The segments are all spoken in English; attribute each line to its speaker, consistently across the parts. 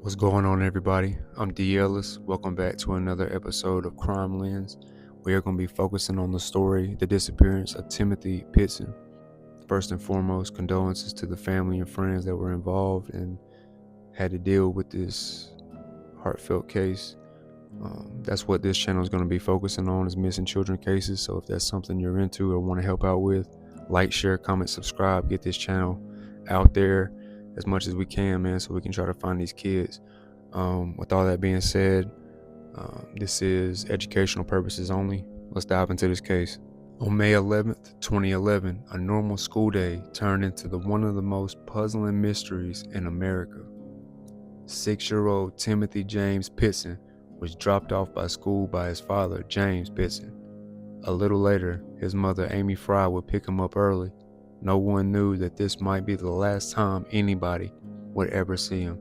Speaker 1: What's going on, everybody? I'm D. Ellis. Welcome back to another episode of Crime Lens. We are going to be focusing on the story, the disappearance of Timmothy Pitzen. First and foremost, condolences to the family and friends that were involved and had to deal with this heartfelt case. That's what this channel is going to be focusing on, is missing children cases. So if that's something you're into or want to help out with, like, share, comment, subscribe, get this channel out there as much as we can, man, so we can try to find these kids. With all that being said, this is educational purposes only. Let's dive into this case. On May 11th, 2011, a normal school day turned into one of the most puzzling mysteries in America. 6-year-old Timothy James Pitzen was dropped off by school by his father, James Pitzen. A little later, his mother, Amy Fry, would pick him up early. No one knew that this might be the last time anybody would ever see him.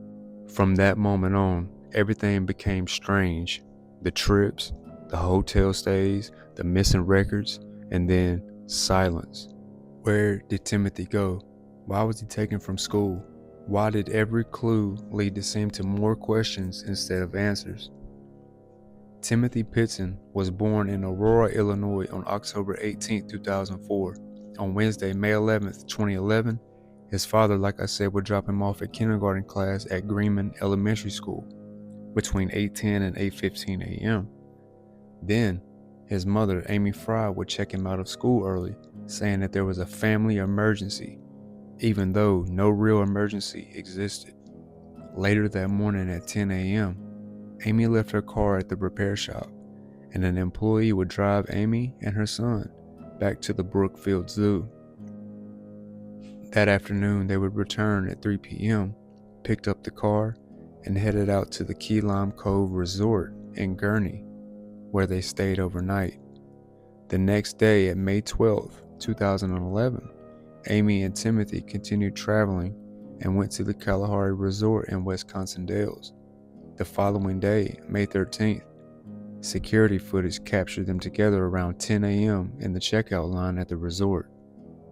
Speaker 1: From that moment on, everything became strange. The trips, the hotel stays, the missing records, and then silence. Where did Timothy go? Why was he taken from school? Why did every clue lead to more questions instead of answers? Timothy Pitzen was born in Aurora, Illinois on October 18, 2004. On Wednesday, May 11, 2011, his father, like I said, would drop him off at kindergarten class at Greenman Elementary School between 8:10 and 8:15 a.m. Then, his mother, Amy Fry, would check him out of school early, saying that there was a family emergency, even though no real emergency existed. Later that morning at 10 a.m., Amy left her car at the repair shop, and an employee would drive Amy and her son back to the Brookfield Zoo. That afternoon, they would return at 3 p.m., picked up the car, and headed out to the Key Lime Cove Resort in Gurnee, where they stayed overnight. The next day, at May 12, 2011, Amy and Timothy continued traveling and went to the Kalahari Resort in Wisconsin Dells. The following day, May 13th, security footage captured them together around 10 a.m. in the checkout line at the resort.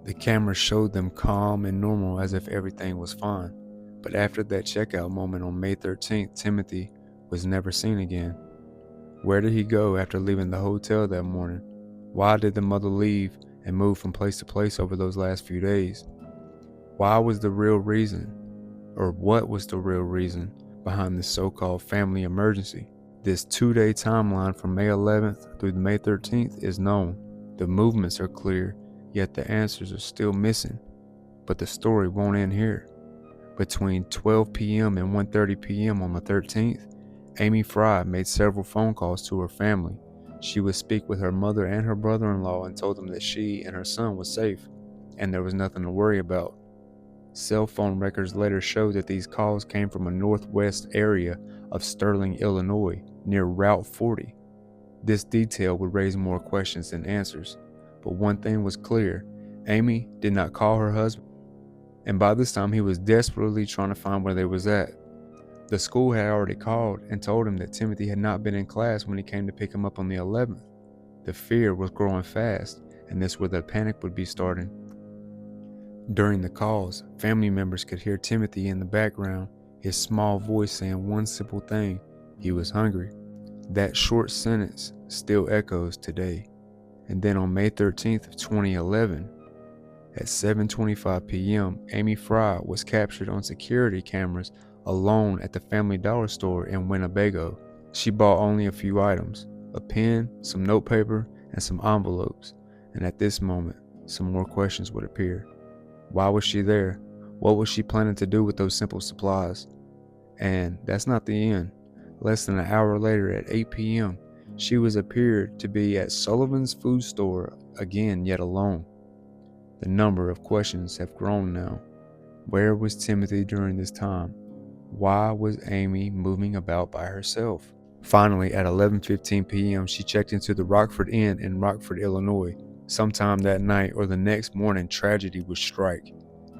Speaker 1: The camera showed them calm and normal, as if everything was fine. But after that checkout moment on May 13th, Timothy was never seen again. Where did he go after leaving the hotel that morning? Why did the mother leave and move from place to place over those last few days? What was the real reason behind this so-called family emergency? This 2-day timeline from May 11th through May 13th is known. The movements are clear, yet the answers are still missing. But the story won't end here. Between 12 p.m. and 1:30 p.m. on the 13th, Amy Fry made several phone calls to her family. She would speak with her mother and her brother-in-law and told them that she and her son was safe, and there was nothing to worry about. Cell phone records later showed that these calls came from a northwest area of Sterling, Illinois, near Route 40. This detail would raise more questions than answers, but one thing was clear: Amy did not call her husband, and by this time he was desperately trying to find where they was at. The school had already called and told him that Timothy had not been in class when he came to pick him up on the 11th. The fear was growing fast, and this was where the panic would be starting. During the calls, family members could hear Timothy in the background, his small voice saying one simple thing: he was hungry. That short sentence still echoes today. And then on May 13th of 2011, at 7:25 p.m., Amy Fry was captured on security cameras alone at the Family Dollar store in Winnebago. She bought only a few items: a pen, some notepaper, and some envelopes. And at this moment, some more questions would appear. Why was she there? What was she planning to do with those simple supplies? And that's not the end. Less than an hour later at 8 p.m., she appeared to be at Sullivan's food store again, yet alone. The number of questions have grown now. Where was Timothy during this time? Why was Amy moving about by herself? Finally, at 11:15 p.m., she checked into the Rockford Inn in Rockford, Illinois. Sometime that night or the next morning, tragedy would strike.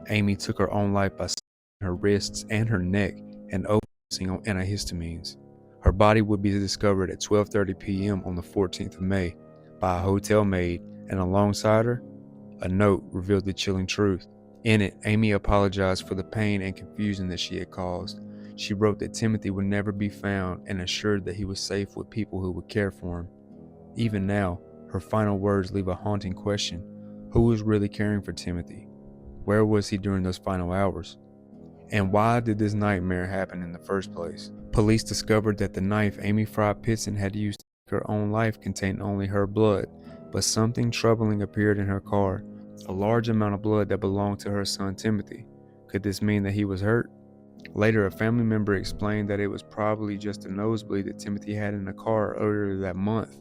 Speaker 1: Amy took her own life by slitting her wrists and her neck and overdosing on antihistamines. Her body would be discovered at 12:30 p.m. on the 14th of May by a hotel maid, and alongside her, a note revealed the chilling truth. In it, Amy apologized for the pain and confusion that she had caused. She wrote that Timothy would never be found and assured that he was safe with people who would care for him. Even now, her final words leave a haunting question. Who was really caring for Timothy? Where was he during those final hours? And why did this nightmare happen in the first place? Police discovered that the knife Amy Fry Pitzen had used to take her own life contained only her blood, but something troubling appeared in her car, a large amount of blood that belonged to her son Timothy. Could this mean that he was hurt? Later, a family member explained that it was probably just a nosebleed that Timothy had in the car earlier that month,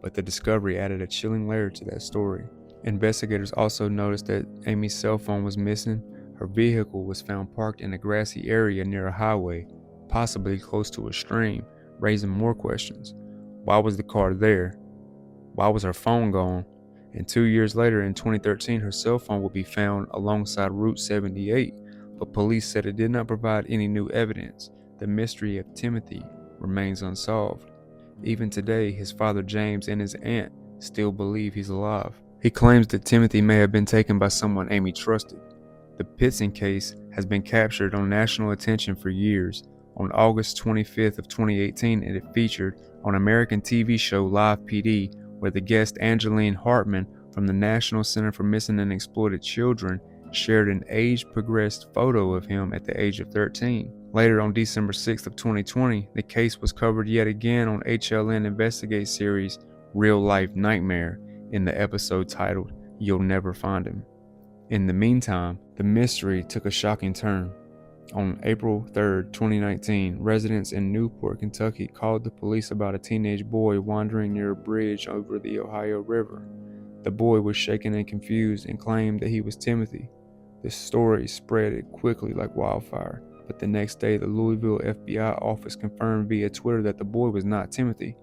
Speaker 1: but the discovery added a chilling layer to that story. Investigators also noticed that Amy's cell phone was missing. Her vehicle was found parked in a grassy area near a highway, possibly close to a stream, raising more questions. Why was the car there? Why was her phone gone? And 2 years later, in 2013, her cell phone would be found alongside Route 78, but police said it did not provide any new evidence. The mystery of Timothy remains unsolved. Even today, his father James and his aunt still believe he's alive. He claims that Timothy may have been taken by someone Amy trusted. The Pitzen case has been captured on national attention for years. On August 25th of 2018, it featured on American TV show Live PD, where the guest Angeline Hartman from the National Center for Missing and Exploited Children shared an age-progressed photo of him at the age of 13. Later, on December 6th of 2020, the case was covered yet again on HLN Investigate series Real Life Nightmare in the episode titled You'll Never Find Him. In the meantime, the mystery took a shocking turn. On April 3rd, 2019, residents in Newport, Kentucky called the police about a teenage boy wandering near a bridge over the Ohio River. The boy was shaken and confused and claimed that he was Timothy. The story spread quickly like wildfire, but the next day the Louisville FBI office confirmed via Twitter that the boy was not Timothy.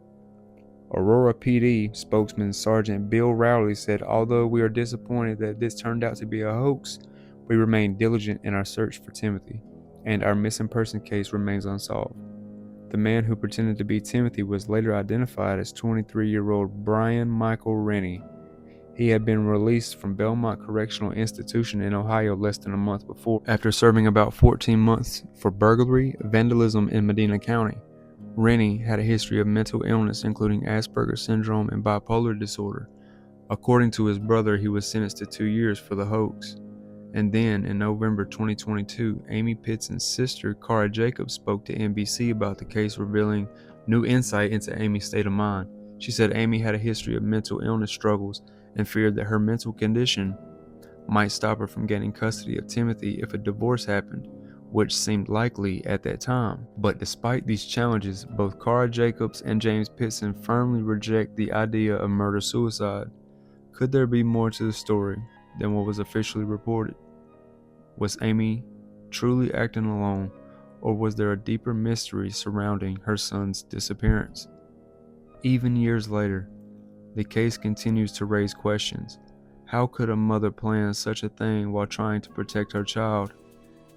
Speaker 1: Aurora PD spokesman Sergeant Bill Rowley said, "Although we are disappointed that this turned out to be a hoax, we remain diligent in our search for Timothy, and our missing person case remains unsolved." The man who pretended to be Timothy was later identified as 23-year-old Brian Michael Rennie. He had been released from Belmont Correctional Institution in Ohio less than a month before, after serving about 14 months for burglary, vandalism in Medina County. Rennie had a history of mental illness, including Asperger's syndrome and bipolar disorder. According to his brother, he was sentenced to 2 years for the hoax. And then, in November 2022, Amy Pitzen's sister, Cara Jacobs, spoke to NBC about the case, revealing new insight into Amy's state of mind. She said Amy had a history of mental illness struggles and feared that her mental condition might stop her from gaining custody of Timothy if a divorce happened, which seemed likely at that time. But despite these challenges, both Cara Jacobs and James Pitzen firmly reject the idea of murder-suicide. Could there be more to the story than what was officially reported? Was Amy truly acting alone, or was there a deeper mystery surrounding her son's disappearance? Even years later, the case continues to raise questions. How could a mother plan such a thing while trying to protect her child?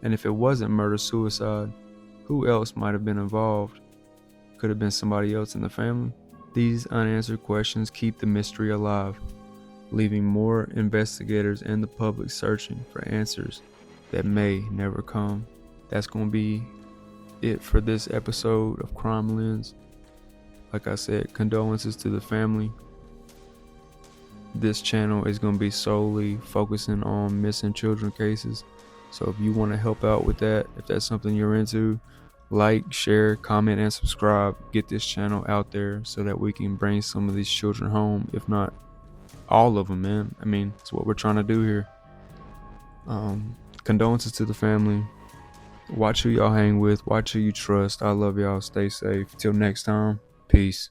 Speaker 1: And if it wasn't murder-suicide, who else might have been involved? Could it have been somebody else in the family? These unanswered questions keep the mystery alive, leaving more investigators and the public searching for answers that may never come. That's going to be it for this episode of Crime Lens. Like I said, condolences to the family. This channel is going to be solely focusing on missing children cases. So if you want to help out with that, if that's something you're into, like, share, comment, and subscribe. Get this channel out there so that we can bring some of these children home, if not all of them, man. I mean, it's what we're trying to do here. Condolences to the family. Watch who y'all hang with. Watch who you trust. I love y'all. Stay safe. Till next time. Peace.